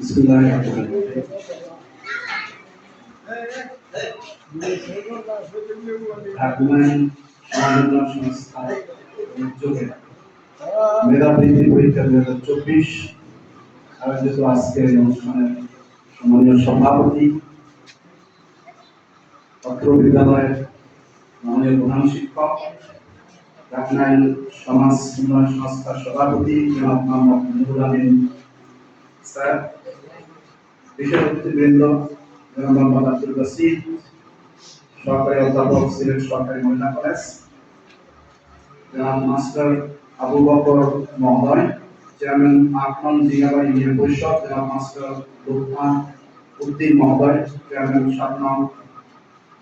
বিসমিল্লাহিররহমানিররহিম। ঢাকুমাইন সমাজোন্নয়ন সংস্থা উদ্যোগে মেধা বৃদ্ধি পরীক্ষা 2024 আয়োজিত আজকের এই অনুষ্ঠানের সম্মানীয় সভাপতি, অত্র বিদ্যালয়ের মাননীয় প্রধান শিক্ষক, ঢাকুমাইন সমাজ উন্নয়ন সংস্থার সভাপতি জনাব মোহাম্মদ নুরুল আমিন স্যার, বিশেষ অতিথিবৃন্দ জনাব মোহাম্মদ আব্দুল বাসির, সহকারী অধ্যাপক, সিলেট সরকারি মহিলা কলেজ, জনাব মাস্টার আবু বকর মহোদয়, চেয়ারম্যান আকমল জিগাবাই ইউনিয়ন পরিষদ, জনাব মাস্টার লুকমান উদ্দিন মহোদয়, চেয়ারম্যান শাবনম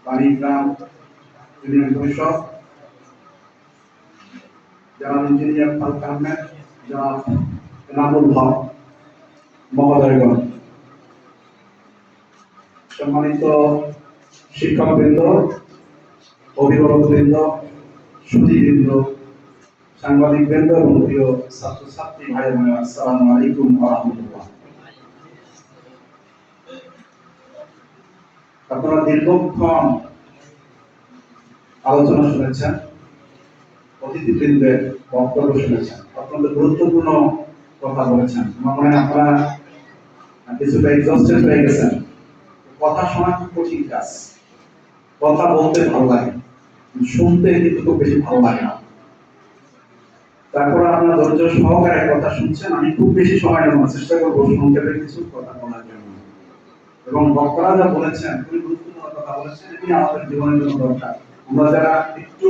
বাণীগ্রাম ইউনিয়ন পরিষদ, জনাব ইঞ্জিনিয়ার ফারুক আহমেদ, জনাব এনামুল হক মহোদয়গণ, সম্মানিত শিক্ষকবৃন্দ, অভিভাবকবৃন্দ, সুধীবৃন্দ, সাংবাদিকবৃন্দ এবং প্রিয় ছাত্রছাত্রী ভাই বোনেরা, আসসালামু আলাইকুম ওয়া রাহমাতুল্লাহ। আপনারা দীর্ঘক্ষণ আলোচনা শুনেছেন, অতিথিবৃন্দের বক্তব্য শুনেছেন, অত্যন্ত গুরুত্বপূর্ণ কথা বলেছেন। আমার মনে হয় আপনারা কিছুটা এক্সস্টেড হয়ে গেছেন। কথা শোনা খুব কঠিন কাজ, কথা বলতে ভালো লাগে, শুনতে কিন্তু খুব বেশি ভালো লাগে না। তারপর আপনারা ধৈর্য সহকারে কথা শুনছেন। আমি খুব বেশি সময় নেওয়ার চেষ্টা করবো সংক্ষেপে কিছু কথা বলার জন্য। এবং বক্তারা যা বলেছেন, খুবই গুরুত্বপূর্ণ কথা বলেছেন, এটি আমাদের জীবনের জন্য দরকার। আমরা যারা একটু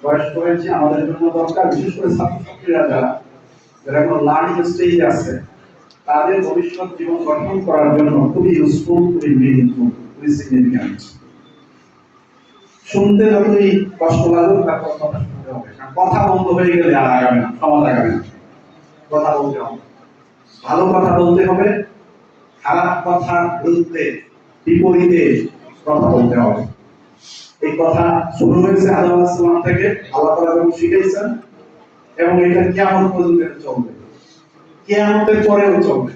বয়স্ক হয়েছি, আমাদের জন্য দরকার, বিশেষ করে ছাত্রছাত্রীরা যারা এখন লার্নিং স্টেজে আছে, তাদের ভবিষ্যৎ জীবন গঠন করার জন্য খুবই ইউজফুল, খুবই মিনিংফুল, খুবই সিগনিফিক্যান্ট। শুনতে যতই কষ্ট লাগুক, তারপর কথা শুনতে হবে। কথা বন্ধ হয়ে গেলে আর আগাবে না, সমাজ আগাবে না। কথা বলতে হবে, ভালো কথা বলতে হবে, খারাপ কথার বিরুদ্ধে বিপরীতে কথা বলতে হবে। এই কথা শুরু হয়েছে আদম আলাইহিস সালাম থেকে, আল্লাহ তাআলা যখন শিখাইছেন, এবং এটা কিয়ামত পর্যন্ত চলবে, কিয়ামতের পরেও চলবে।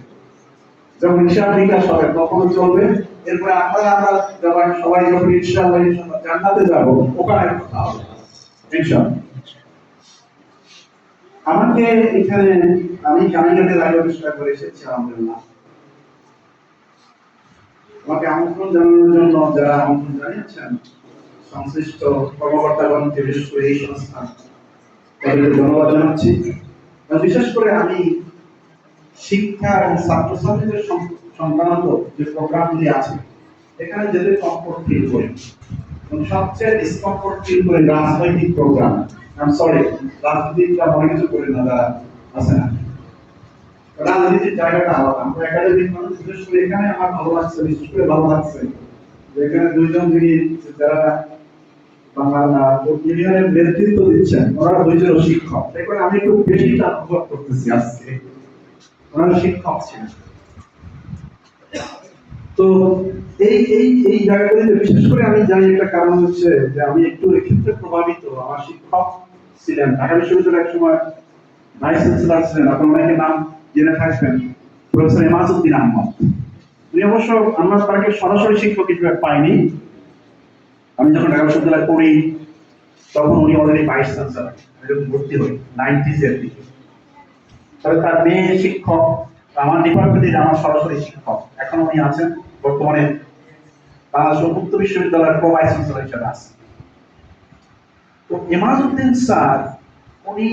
যখন হিসাব নিকাশ হবে তখনও চলবে। এরপরে আমরা সবাই যখন ইনশাআল্লাহ জান্নাতে যাব, ওখানে কথা হবে ইনশাআল্লাহ। আমাকে এখানে আমি কানাডাতে রাজনীতি প্রতিষ্ঠা করে এসেছি, আলহামদুলিল্লাহ। আমাকে আমন্ত্রণ জানানোর জন্য যারা আমন্ত্রণ জানিয়েছেন, সংশ্লিষ্ট কর্মকর্তাগণকে, বিশেষ করে এই সংস্থা, তাদেরকে ধন্যবাদ জানাচ্ছি। বিশেষ করে আমি শিক্ষা এবং ছাত্রছাত্রীদের সংক্রান্ত যে প্রোগ্রামগুলি আছে, এখানে যেতে কমফোর্ট ফিল করি, এবং সবচেয়ে ডিসকমফোর্ট ফিল করি রাজনৈতিক প্রোগ্রাম। রাজনীতিটা মনে কিছু করি না, যারা আছে না, রাজনীতির জায়গাটা আলাদা। আমরা একাডেমিক মানুষ, বিশেষ করে এখানে আমার ভালো লাগছে, বিশেষ করে ভালো লাগছে যে এখানে দুইজন যিনি যারা বাংলা ইউনিয়নের নেতৃত্ব দিচ্ছেন, ওনারা দুইজন শিক্ষক। দেখুন, আমি একটু বেশিটা অনুভব করতেছি আজকে, ওনারা শিক্ষক ছিলেন। তো এই এই এই জায়গাগুলিতে বিশেষ করে আমি জানি একটা কারণ হচ্ছে যে আমি একটু এক্ষেত্রে প্রভাবিত। আমার শিক্ষক ছিলেন ঢাকা বিশ্ববিদ্যালয়ের এক সময় ভাইস চ্যান্সেলর ছিলেন, আপনার অনেকে নাম জেনে থাকবেন, প্রফেসর এমাজউদ্দিন আহমদ। উনি অবশ্য আমরা তাকে সরাসরি শিক্ষক হিসেবে পাইনি। আমি যখন ঢাকা বিশ্ববিদ্যালয়ে পড়ি তখন উনি অলরেডি ভাইস চ্যান্সেলর, যখন ভর্তি হই 90s এর দিকে। তবে তার মেয়ে শিক্ষক, আমার ডিপার্টমেন্টের আমার সরাসরি শিক্ষক, এখন উনি আছেন বর্তমানে বাংলাদেশ উন্মুক্ত বিশ্ববিদ্যালয়ের প্রো ভাইস চ্যান্সেলর হিসেবে আছেন। তো এমাজউদ্দিন স্যার, উনি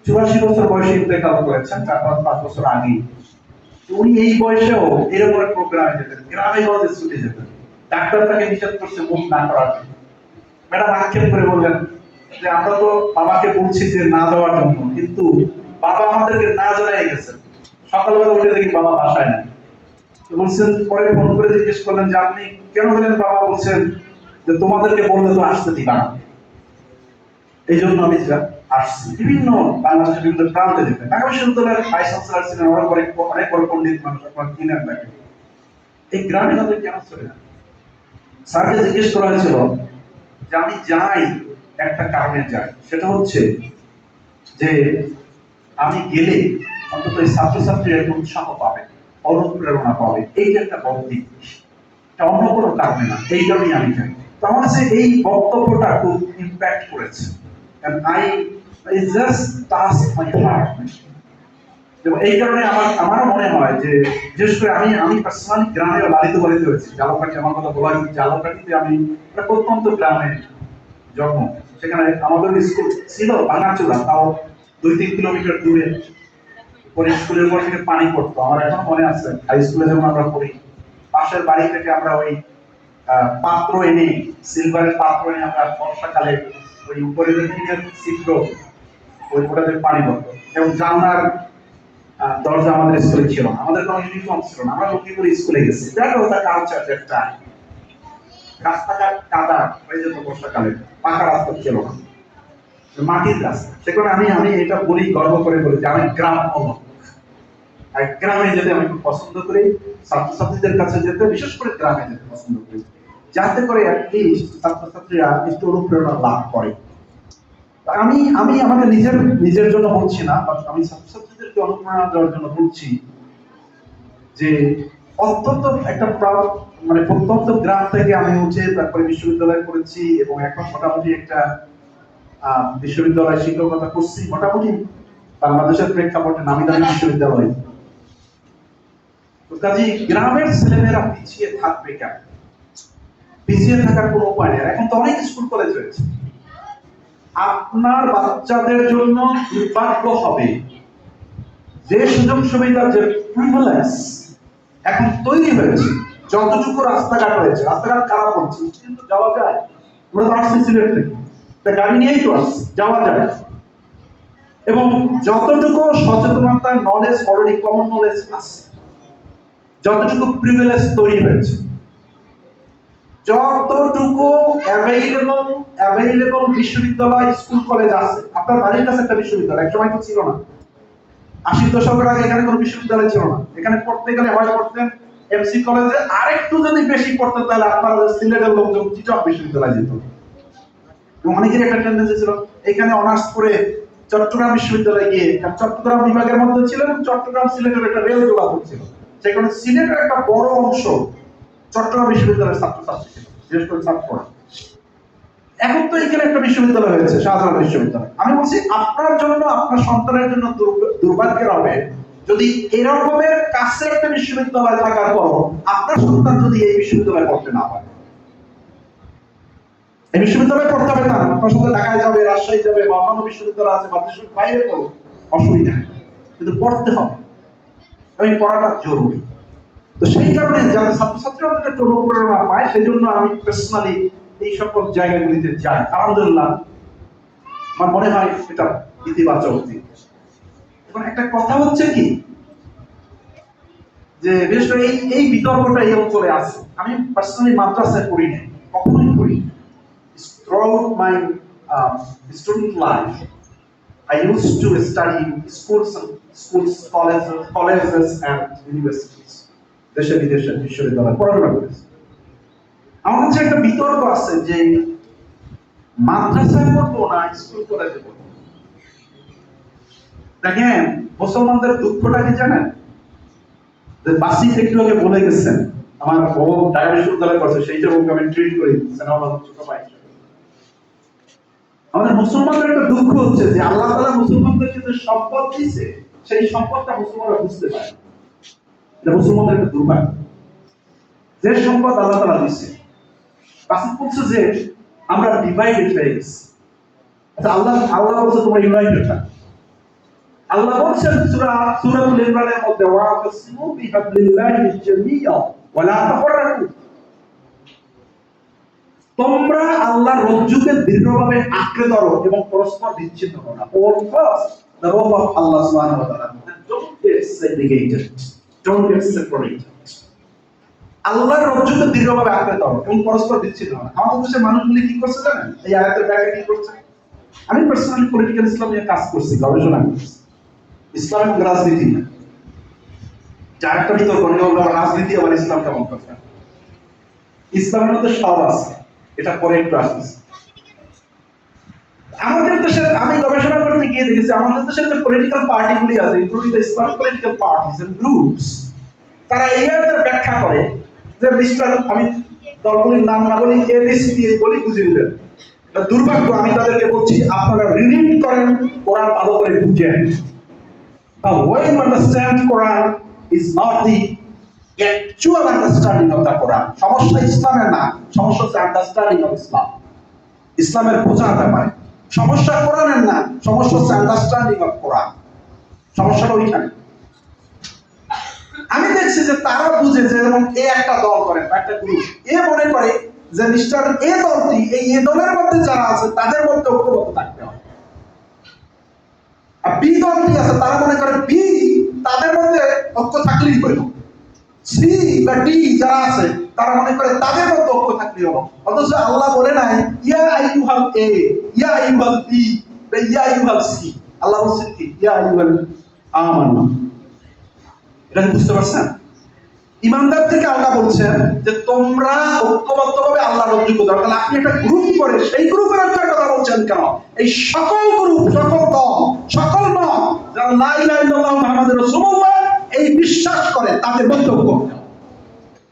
84 বছর বয়সে ইন্তেকাল করেছেন, 4-5 বছর আগে। উনি এই বয়সেও এরকম এক প্রোগ্রামে যেতেন, গ্রামে গঞ্জে ছুটে যেতেন। ডাক্তার তাকে নিষেধ করছে মুখ না করার জন্য। ম্যাডাম আক্ষেপ করে বললেন যে আমরা তো বাবাকে বলছি যে না দেওয়ার জন্য, কিন্তু বাবা আমাদেরকে না জানাই গেছেন। সকালবেলা উঠে দেখি বাবা বাসায় নেই। বলছেন, পরে ফোন করে জিজ্ঞেস করলেন যে আপনি কেন গেলেন? বাবা বলছেন যে তোমাদেরকে বললে তো আসতে দিবা না, এই জন্য আমি আসছি। বিভিন্ন বাংলাদেশের বিভিন্ন প্রান্তে যেতেন। ঢাকা বিশ্ববিদ্যালয়ের ভাইস চ্যান্সেলর ছিলেন, অনেক বড় পণ্ডিত মানুষ, আপনার কিনেন লাগে। এই গ্রামে তাদের কেন চলে না? স্যারকে জিজ্ঞেস করা হয়েছিল যে আমি যাই একটা কারণে যাই, সেটা হচ্ছে যে আমি গেলে অন্তত এই ছাত্রছাত্রীরা একটু উৎসাহ পাবে, অনুপ্রেরণা পাবে, এইটা একটা বৌদ্ধিক, এটা অন্য কোনো কারণে না, এই কারণেই আমি চাই। তো আমার কাছে এই বক্তব্যটা খুব ইম্প্যাক্ট করেছে, and I just touched my heart। এবং এই কারণে আমারও মনে হয় যে বিশেষ করে আমি পার্সোনালি গ্রামে লালিত পালিত হয়েছি। জালকাঠি, আমার কথা বলা হয়েছে, জালকাঠিতে আমি একটা প্রত্যন্ত গ্রামে জন্ম। সেখানে আমাদের স্কুল ছিল ভাঙাচোরা, তাও 2-3 কিলোমিটার দূরে। পরে স্কুলের উপর থেকে পানি পড়তো, আমার এখন মনে আছে। হাই স্কুলে যখন আমরা পড়ি, পাশের বাড়ি থেকে আমরা ওই পাত্র এনে, সিলভারের পাত্র এনে আমরা বর্ষাকালে ওই উপরের টিনের ছিদ্র, ওই ওটাতে পানি পড়তো। এবং জানলার দরজা আমাদের স্কুলে ছিল না, আমাদের কোনো ইউনিফর্ম ছিল না, আমরা লুকিয়ে করে স্কুলে গেছি। That was the culture that time. রাস্তাঘাট কাদা হয়ে যেত বর্ষাকালে, পাকা রাস্তা ছিল না, মাটির রাস্তা। সেখানে আমি আমি এটা বলি, গর্ব করে বলি যে আমি গ্রাম লোক। আর গ্রামে যেতে আমি খুব পছন্দ করি, ছাত্রছাত্রীদের কাছে যেতে, বিশেষ করে গ্রামে যেতে পছন্দ করি, যাতে করে অ্যাটলিস্ট ছাত্রছাত্রীরা একটু অনুপ্রেরণা লাভ করে। আমি আমি আমাদের নিজের জন্য বলছি না, আমি ছাত্রছাত্রীদেরকে অনুপ্রেরণা দেওয়ার জন্য বলছি যে অত্যন্ত একটা মানে প্রত্যন্ত গ্রাম থেকে আমি উঠে তারপরে বিশ্ববিদ্যালয় করেছি, এবং এখন মোটামুটি একটা বিশ্ববিদ্যালয় শিক্ষকতা করছি, মোটামুটি বাংলাদেশের প্রেক্ষাপটে নামি দামি বিশ্ববিদ্যালয়। কাজে গ্রামের ছেলেমেয়েরা পিছিয়ে থাকবে কেন? পিছিয়ে থাকার কোনো উপায় নেই। এখন তো অনেক স্কুল কলেজ রয়েছে। আপনার বাচ্চাদের জন্য দুর্ভাগ্য হবে যে সুযোগ সুবিধা, যে প্রিভিলেজ এখন তৈরি হয়েছে, যতটুকু রাস্তাঘাট হয়েছে, রাস্তাঘাট খারাপ হচ্ছে কিন্তু যাওয়া যায়। আমরা তো আসছি সিলেট থেকে, গাড়ি নিয়েই তো আসছি, যাওয়া যায়। এবং যতটুকু সচেতনতা, নলেজ, অলরেডি কমন নলেজ আছে, যতটুকু প্রিভিলেজ তৈরি হয়েছে, যতটুকু অ্যাভেইলেবল বিশ্ববিদ্যালয়, স্কুল কলেজ আছে। আপনার বাড়ির কাছে একটা বিশ্ববিদ্যালয়, একসময় তো ছিল না। 80 দশকের আগে এখানে কোনো বিশ্ববিদ্যালয় ছিল না। এখানে পড়তে গেলে হয় পড়তেন এমসি কলেজে, আরেকটু যদি বেশি পড়তেন তাহলে আপনার সিলেটের লোকজন চিটক বিশ্ববিদ্যালয় যেত। এবং অনেকের একটা টেন্ডেন্সি ছিল এখানে অনার্স করে চট্টগ্রাম বিশ্ববিদ্যালয়ে গিয়ে, চট্টগ্রাম বিভাগের মধ্যে ছিল এবং চট্টগ্রাম সিলেটের একটা রেল যোগাযোগ ছিল, সেখানে সিলেটের একটা বড় অংশ চট্টগ্রাম বিশ্ববিদ্যালয়ের ছাত্রছাত্রী ছিল, বিশেষ করে ছাত্ররা। এখন তো এখানে একটা বিশ্ববিদ্যালয় হয়েছে, শাহজালাল বিশ্ববিদ্যালয়। আমি বলছি আপনার জন্য, আপনার সন্তানের জন্য দুর্ভাগ্যের হবে যদি এরকমের কাছে একটা বিশ্ববিদ্যালয় থাকার পর আপনার সন্তান যদি এই বিশ্ববিদ্যালয়ে পড়তে না পারে। এই বিশ্ববিদ্যালয়ে পড়তে হবে না, আপনার সাথে ঢাকায় যাবে, রাজশাহী যাবে, বা অন্যান্য বিশ্ববিদ্যালয় আছে, বা দেশের বাইরে পড়ো, অসুবিধা নেই, কিন্তু পড়তে হবে এবং পড়াটা জরুরি। তো সেই কারণে যারা ছাত্রছাত্রীরা একটা অনুপ্রেরণা পায়, সেই জন্য আমি পার্সোনালি এই সকল জায়গাগুলিতে যাই। আলহামদুলিল্লাহ, আমার মনে হয় এটা ইতিবাচক দিক। এখন একটা কথা হচ্ছে কি, যে বিশেষ করে এই বিতর্কটা এই অঞ্চলে আছে। আমি পার্সোনালি মাদ্রাসায় পড়ি না, কখনোই পড়ি। Throughout my student life, I used to study schools, colleges and universities. দেশে বিদেশে বিশ্ববিদ্যালয় পড়াশোনা করেছি। আমার কাছে একটা বিতর্ক আছে যে মাদ্রাসায় পড়বো না স্কুল কলেজে পড়বো। দেখেন, মুসলমানদের দুঃখটা কি জানেন? যে বাসিক একটু আগে বলে গেছেন, আমার বউ ঢাকা বিশ্ববিদ্যালয় করছে, সেই জন্য আমি ট্রিট করি ছোট ভাই। আমাদের মুসলমানদের একটা দুঃখ হচ্ছে যে আল্লাহ তাআলা মুসলমানদেরকে যে সম্পদ দিয়েছে, সেই সম্পদটা মুসলমানরা বুঝতে পারে। এটা মুসলমানদের একটা দুর্ভাগ্য। যে সম্পদ আল্লাহ তাআলা দিয়েছে, বাসিক বলছে যে আমরা ডিভাইডেড হয়ে গেছি। আচ্ছা, আল্লাহ বলছে তোমরা ইউনাইটেড থাকো। আল্লাহ বলছেন সূরাতুল ইমরানের মধ্যে, ওয়াতাসিমু বিহাবলিল্লাহি জামিআ ওয়া লা তাফাররাকু। তোমরা আল্লাহর রজ্জুকে দৃঢ়ভাবে আঁকড়ে ধরো এবং পরস্পর বিচ্ছিন্ন করো না। Hold fast the rope of Allah subhanahu wa ta'ala and don't get segregated, don't get separated. আল্লাহর রজ্জুকে দৃঢ়ভাবে আঁকড়ে ধরো এবং পরস্পর বিচ্ছিন্ন করো না। আমাদের দেশের মানুষগুলি কি করছে জানেন? এই আয়াতের ব্যাখ্যা কি করছে? আমি পার্সোনালি পলিটিক্যাল ইসলাম নিয়ে কাজ করছি, গবেষণা করছি। ইসলাম এবং রাজনীতি না, যার একটা বিতর্ক রাজনীতি আবার ইসলাম কেমন কথা। ইসলামের মধ্যে সব আছে, এটা পরে একটু আসতেছে। আমাদের দেশে আমি গবেষণা করতে গিয়ে দেখেছি, আমাদের দেশের যে পলিটিক্যাল পার্টিগুলি আছে, including the Islamic political parties and groups, তারা এই আয়াতের ব্যাখ্যা করে যে মিস্টার, আমি দলগুলির নাম না বলি, এবিসি দিয়ে বলি, বুঝে নেবেন। দুর্ভাগ্য, আমি তাদেরকে বলছি আপনারা রিডিং করেন, কোরআন ভালো করে বুঝেন। Now, when you understand Quran is not the actual understanding of the Quran. সমস্যা ইসলামের না, সমস্যা হচ্ছে আন্ডারস্ট্যান্ডিং অফ ইসলাম। ইসলামের বোঝার ব্যাপারে সমস্যা কোরআনের না, সমস্যা হচ্ছে আন্ডারস্ট্যান্ডিং অফ কোরআন। সমস্যাটা ওইখানে। আমি দেখছি যে তারা বুঝে যে যেমন এ একটা দল করেন, একটা গ্রুপ, এ মনে করে যে মিস্টার এ দলটি, এই এ দলের মধ্যে যারা আছে তাদের মধ্যে ঐক্যবদ্ধ থাকতে হবে। আর বি দলটি আছে, তারা মনে করে বি তাদের মধ্যে ঐক্য থাকলেই হইল। সি বা ডি যারা আছে তারা মনে করে তাদের মধ্যে ঐক্য থাকলেই হলো। অথচ আল্লাহ বলে নাই ইয়া আইয়ুহাল এ, ইয়া আইয়ুহাল বি, বা ইয়া আইয়ুহাল সি। আল্লাহ বলছে কি ইয়া আইয়ুহাল আমানু। এটা বুঝতে পারছেন? ইমানদার থেকে আল্লাহ বলছেন যে তোমরা ঐক্যবদ্ধভাবে আল্লাহর অযোগ্য দাও। তাহলে আপনি একটা গ্রুপ করে সেই গ্রুপের একটা কথা বলছেন কেন? এই সকল গ্রুপ, সকল দল, সকল মত যারা লা ইলাহা ইল্লাল্লাহু মুহাম্মাদুর রাসূলুল্লাহ এই বিশ্বাস করে তাদের মধ্যে ঐক্য করতে হবে।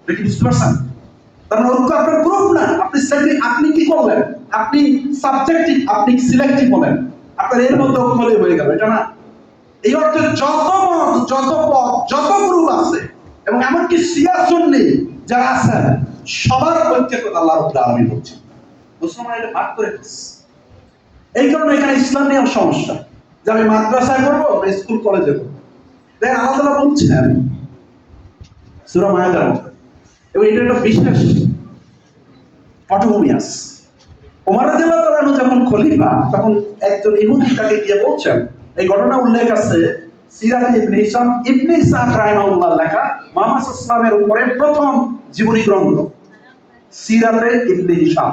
দেখি বুঝতে পারছেন? তার মানে ঐক্য আপনার গ্রুপ না। আপনি কি করলেন? আপনি সাবজেক্টিভ, আপনি সিলেক্টিভ হলেন। আপনার এর মধ্যে ঐক্য হয়ে গেল, এটা না। এই অর্থে যত মত, যত পথ, যত গ্রুপ আছে এবং এমনকি শিয়া সুন্নি যারা আছেন সবার ঐক্যের কথা আল্লাহ রাব্বুল আলামিন বলছেন। মুসলমান এটা ভাগ করে ফেলছে। এই কারণে এখানে ইসলাম নিয়ে সমস্যা, যে আমি মাদ্রাসায় পড়বো না স্কুল কলেজে পড়বো। দেখেন আল্লাহ তাআলা বলছেন সূরা মায়েদার মধ্যে, এবং এটা একটা বিশেষ পটভূমি আছে। ওমর রাদিয়াল্লাহু তাআলা আনহু যখন খলিফা, তখন একজন ইহুদি তাকে গিয়ে বলছেন, এই ঘটনা উল্লেখ আছে সিরাত ইবনে হিশাম ইবনে ইসহাক রাহিমাহুল্লাহ লেখা মুহাম্মদ সাল্লাল্লাহু আলাইহি ওয়াসাল্লামের উপরে প্রথম জীবনী গ্রন্থ সিরাতে ইবনে হিশাম।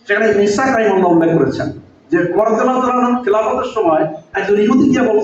সেখানে ইবনে ইসহাক রাহিমাহুল্লাহ উল্লেখ করেছেন যে ওমর রাদিয়াল্লাহু তাআলা খেলাফতের সময় একজন ইহুদি গিয়ে বলছেন